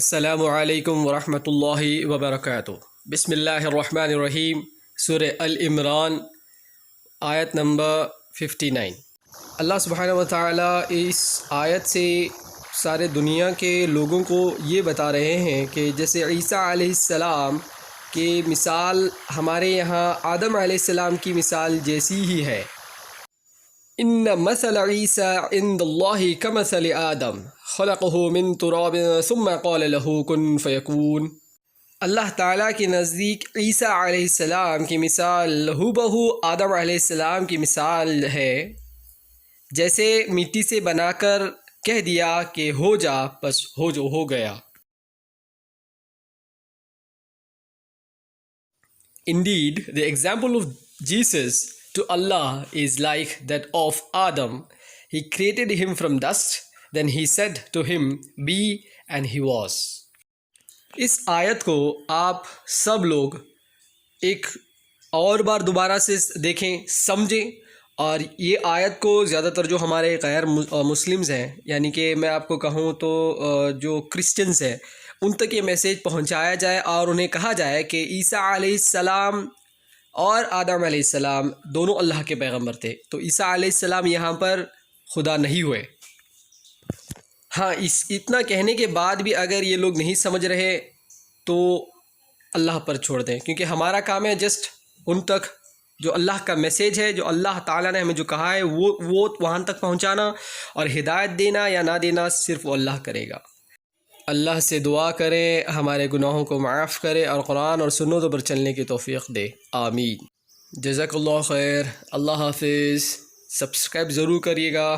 السلام علیکم ورحمۃ اللہ وبرکاتہ۔ بسم اللہ الرحمن الرحیم۔ سورہ العمران آیت نمبر 59۔ اللہ سبحانہ و تعالیٰ اس آیت سے سارے دنیا کے لوگوں کو یہ بتا رہے ہیں کہ جیسے عیسیٰ علیہ السلام کی مثال ہمارے یہاں آدم علیہ السلام کی مثال جیسی ہی ہے۔ ان مثل عیسیٰ عند اللہ کمثل آدم خلقہ من تراب ثم قال له کن فیکون۔ اللہ تعالیٰ کے نزدیک عیسیٰ علیہ السلام کی مثال ہو آدم علیہ السلام کی مثال ہے، جیسے مٹی سے بنا کر کہہ دیا کہ ہو جا، بس ہو گیا۔ Indeed, the example of Jesus to Allah is like that of Adam. He created him from dust, then he said to him, be, and he was. اس آیت کو آپ سب لوگ ایک اور بار دوبارہ سے دیکھیں، سمجھیں، اور یہ آیت کو زیادہ تر جو ہمارے غیر مسلمز ہیں، یعنی کہ میں آپ کو کہوں تو جو کرسچنز ہیں، ان تک یہ میسیج پہنچایا جائے اور انہیں کہا جائے کہ عیسیٰ علیہ السلام اور آدم علیہ السلام دونوں اللہ کے پیغمبر تھے، تو عیسیٰ علیہ السلام یہاں پر خدا نہیں ہوئے۔ ہاں، اتنا کہنے کے بعد بھی اگر یہ لوگ نہیں سمجھ رہے تو اللہ پر چھوڑ دیں، کیونکہ ہمارا کام ہے جسٹ ان تک جو اللہ کا میسیج ہے، جو اللہ تعالیٰ نے ہمیں جو کہا ہے وہ وہاں تک پہنچانا، اور ہدایت دینا یا نہ دینا صرف وہ اللہ کرے گا۔ اللہ سے دعا کریں ہمارے گناہوں کو معاف کرے اور قرآن اور سنتوں پر چلنے کی توفیق دے، آمین۔ جزاک اللہ خیر، اللہ حافظ۔ سبسکرائب ضرور کریے گا۔